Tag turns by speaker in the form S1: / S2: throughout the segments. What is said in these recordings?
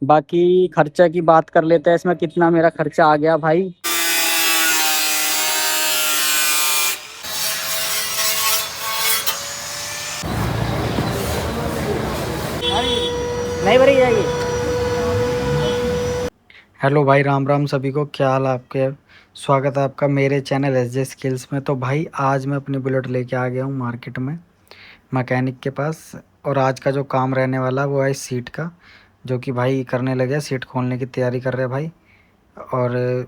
S1: बाकी खर्चा की बात कर लेते हैं, इसमें कितना मेरा खर्चा आ गया भाई। नहीं भरी जाएगी। हेलो भाई, राम राम सभी को। क्या हाल है आपके? स्वागत है आपका मेरे चैनल एस जे स्किल्स में। तो भाई आज मैं अपनी बुलेट लेके आ गया हूँ मार्केट में, मैकेनिक के पास। और आज का जो काम रहने वाला है वो है सीट का, जो कि भाई करने लगे, सीट खोलने की तैयारी कर रहे हैं भाई। और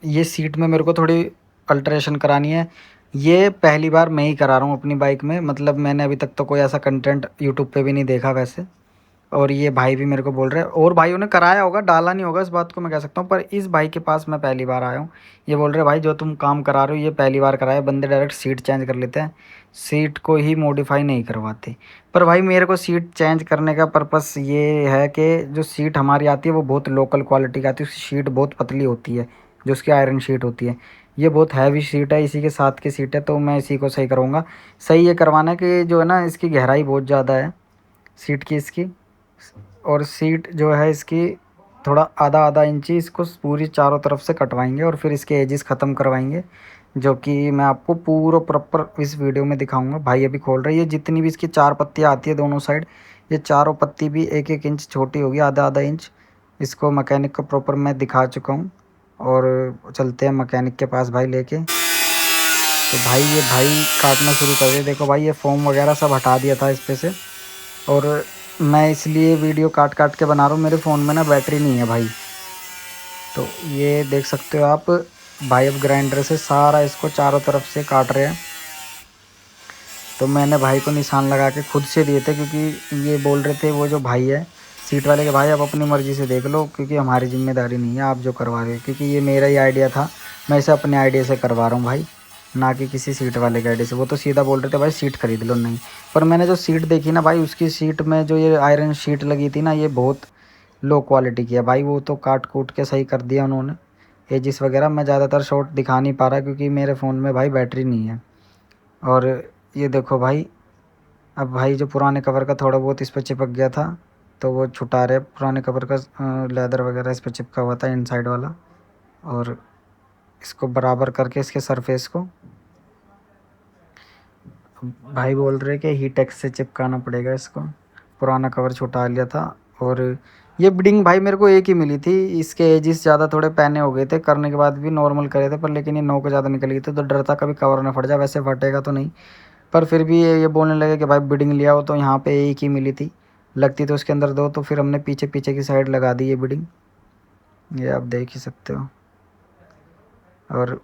S1: ये सीट में मेरे को थोड़ी अल्टरेशन करानी है। ये पहली बार मैं ही करा रहा हूँ अपनी बाइक में, मतलब मैंने अभी तक तो कोई ऐसा कंटेंट यूट्यूब पे भी नहीं देखा वैसे। और ये भाई भी मेरे को बोल रहे हैं, और भाइयों ने कराया होगा, डाला नहीं होगा, इस बात को मैं कह सकता हूँ, पर इस भाई के पास मैं पहली बार आया हूँ। ये बोल रहे भाई जो तुम काम करा रहे हो ये पहली बार कराया। बंदे डायरेक्ट सीट चेंज कर लेते हैं, सीट को ही मॉडिफाई नहीं करवाते। पर भाई मेरे को सीट चेंज करने का पर्पस ये है कि जो सीट हमारी आती है वो बहुत लोकल क्वालिटी की आती है, उसकी शीट बहुत पतली होती है, जो उसकी आयरन शीट होती है। ये बहुत हैवी सीट है, इसी के साथ की सीट है, तो मैं इसी को सही करूँगा। सही ये करवाना है कि जो है ना, इसकी गहराई बहुत ज़्यादा है सीट की इसकी। और सीट जो है इसकी थोड़ा आधा आधा इंची इसको पूरी चारों तरफ से कटवाएंगे और फिर इसके एजिस ख़त्म करवाएंगे, जो कि मैं आपको पूरा प्रॉपर इस वीडियो में दिखाऊंगा। भाई अभी खोल रही है, जितनी भी इसकी चार पत्तियाँ आती है दोनों साइड, ये चारों पत्ती भी एक एक इंच छोटी होगी, आधा आधा इंच। इसको मैकेनिक को प्रॉपर मैं दिखा चुका हूँ। और चलते हैं मैकेनिक के पास भाई लेके। तो भाई ये भाई काटना शुरू कर दिया, देखो भाई ये फोम वगैरह सब हटा दिया था इस पे से। और मैं इसलिए वीडियो काट काट के बना रहा हूँ, मेरे फ़ोन में ना बैटरी नहीं है भाई। तो ये देख सकते हो आप, भाई अब ग्राइंडर से सारा इसको चारों तरफ से काट रहे हैं। तो मैंने भाई को निशान लगा के खुद से दिए थे, क्योंकि ये बोल रहे थे वो जो भाई है सीट वाले के, भाई आप अपनी मर्ज़ी से देख लो, क्योंकि हमारी जिम्मेदारी नहीं है आप जो करवा रहे हो। क्योंकि ये मेरा ही आइडिया था, मैं इसे अपने आइडिया से करवा रहा हूँ भाई, ना कि किसी सीट वाले के आइडिया से। वो तो सीधा बोल रहे थे भाई सीट खरीद लो, नहीं। पर मैंने जो सीट देखी ना भाई, उसकी सीट में जो ये आयरन शीट लगी थी ना, ये बहुत लो क्वालिटी की है भाई। वो तो काट कूट के सही कर दिया उन्होंने, एजिस वगैरह। मैं ज़्यादातर शॉट दिखा नहीं पा रहा क्योंकि मेरे फ़ोन में भाई बैटरी नहीं है। और ये देखो भाई, अब भाई जो पुराने कवर का थोड़ा बहुत इस पर चिपक गया था, तो वो छुटा रहे। पुराने कवर का लेदर वगैरह इस पर चिपका हुआ था इनसाइड वाला। और इसको बराबर करके इसके सरफेस को भाई बोल रहे कि हीट एक्स से चिपकाना पड़ेगा इसको। पुराना कवर छुटा लिया था। और ये बिडिंग भाई मेरे को एक ही मिली थी, इसके एजिस ज़्यादा थोड़े पैने हो गए थे, करने के बाद भी नॉर्मल करे थे, पर लेकिन ये नोक ज़्यादा निकल गई थी, तो डर था कभी कवर ना फट जाए। वैसे फटेगा तो नहीं, पर फिर भी ये बोलने लगे कि भाई बिडिंग लिया हो, तो यहाँ पे एक ही मिली थी, लगती तो उसके अंदर दो, तो फिर हमने पीछे पीछे की साइड लगा दी ये बिडिंग। ये आप देख ही सकते हो। और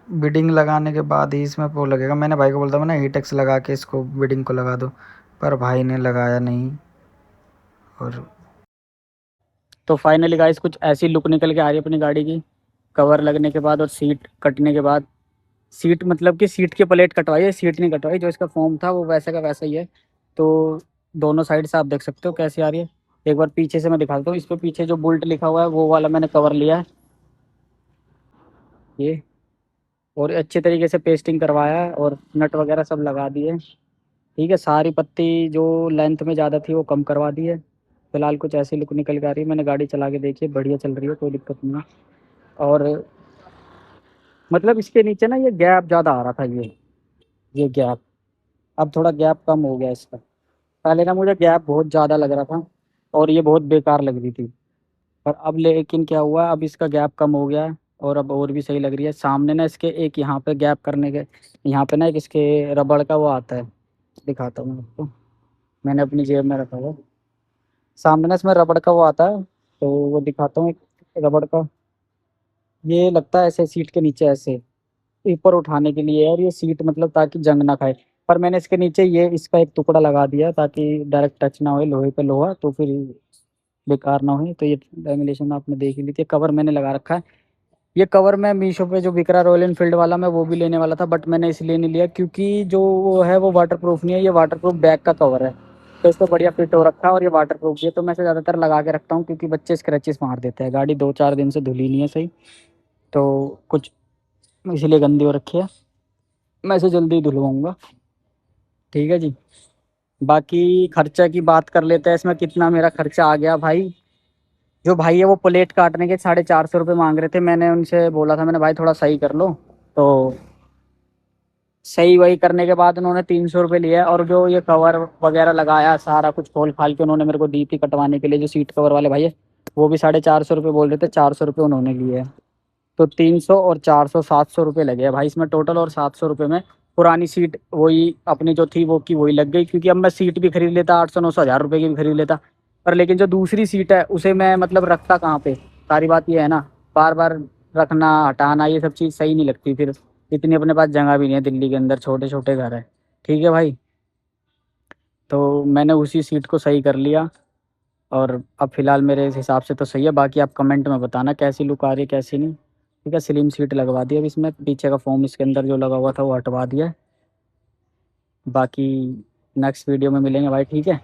S1: बिडिंग लगाने के बाद ही इसमें वो लगेगा। मैंने भाई को बोलता मैं ना हीटेक्स लगा के इसको बिडिंग को लगा दो, पर भाई ने लगाया नहीं। और तो फाइनली गाइस कुछ ऐसी लुक निकल के आ रही है अपनी गाड़ी की, कवर लगने के बाद और सीट कटने के बाद। सीट मतलब कि सीट की प्लेट कटवाई है, सीट नहीं कटवाई। जो इसका फॉर्म था वो वैसे का वैसा ही है। तो दोनों साइड से आप देख सकते हो कैसी आ रही है। एक बार पीछे से मैं दिखाता हूँ। इस पे पीछे जो बुल्ट लिखा हुआ है वो वाला मैंने कवर लिया है ये। और अच्छे तरीके से पेस्टिंग करवाया है और नट वगैरह सब लगा दिए। ठीक है, सारी पत्ती जो लेंथ में ज़्यादा थी वो कम करवा दी है। फिलहाल कुछ ऐसी लुक निकल के आ रही है। मैंने गाड़ी चला के देखी है, बढ़िया चल रही है, कोई दिक्कत नहीं है। और मतलब इसके नीचे ना ये गैप ज़्यादा आ रहा था, ये गैप। अब थोड़ा गैप कम हो गया इसका। पहले ना मुझे गैप बहुत ज़्यादा लग रहा था और ये बहुत बेकार लग रही थी। पर अब लेकिन क्या हुआ, अब इसका गैप कम हो गया है और अब और भी सही लग रही है। सामने ना इसके एक यहाँ पे गैप करने के, यहाँ पे ना एक इसके रबड़ का वो आता है, दिखाता हूँ मैं आपको। मैंने अपनी जेब में रखा हुआ। सामने ना इसमें रबड़ का वो आता है, तो वो दिखाता हूँ। एक रबड़ का ये लगता है ऐसे सीट के नीचे, ऐसे ऊपर उठाने के लिए। और ये सीट मतलब ताकि जंग ना खाए। पर मैंने इसके नीचे ये इसका एक टुकड़ा लगा दिया ताकि डायरेक्ट टच ना हो लोहे पे लोहा, तो फिर बेकार ना हो। तो ये लेमिनेशन आपने देख ही ली थी, कवर मैंने लगा रखा है। ये कवर मैं मीशो पे जो बिक रहा रॉयल एनफील्ड वाला, मैं वो भी लेने वाला था, बट मैंने इसलिए नहीं लिया क्योंकि जो वो है वो वाटर प्रूफ नहीं है। ये वाटर प्रूफ बैक का कवर है, तो इस पर बढ़िया फिट हो रखा है और ये वाटर प्रूफ भी है। तो मैं इसे ज़्यादातर लगा के रखता हूँ क्योंकि बच्चे स्क्रैचेस मार देते हैं। गाड़ी 2-4 दिन से धुली नहीं है सही, तो कुछ इसीलिए गंदी हो रखी है। मैं इसे जल्दी ही धुलवाऊँगा। ठीक है जी। बाकी खर्चा की बात कर लेते हैं, इसमें कितना मेरा खर्चा आ गया भाई।
S2: जो भाई है वो प्लेट काटने के 450 रुपये मांग रहे थे। मैंने उनसे बोला था, मैंने भाई थोड़ा सही कर लो, तो सही वही करने के बाद उन्होंने 300 रुपये लिया। और जो ये कवर वगैरह लगाया, सारा कुछ खोल खाल के उन्होंने मेरे को दी थी कटवाने के लिए, जो सीट कवर वाले भाई है, वो भी 450 रुपये बोल रहे थे, 400 रुपये उन्होंने लिए। तो 300 और 400, 700 रुपये लगे हैं भाई इसमें टोटल। और 700 रुपये में पुरानी सीट वही अपनी जो थी वो की वही लग गई, क्योंकि अब मैं सीट भी खरीद लेता 800 900 हज़ार रुपये की भी खरीद लेता, पर लेकिन जो दूसरी सीट है उसे मैं मतलब रखता कहाँ पे। सारी बात ये है ना, बार बार रखना हटाना ये सब चीज़ सही नहीं लगती फिर। इतनी अपने पास जगह भी नहीं है, दिल्ली के अंदर छोटे छोटे घर है। ठीक है भाई, तो मैंने उसी सीट को सही कर लिया। और अब फ़िलहाल मेरे इस हिसाब से तो सही है। बाकी आप कमेंट में बताना कैसी लुक आ रही है कैसी नहीं। ठीक है, स्लिम सीट लगवा दी अब इसमें, पीछे का फोम इसके अंदर जो लगा हुआ था वो हटवा दिया है। बाकी नेक्स्ट वीडियो में मिलेंगे भाई, ठीक है।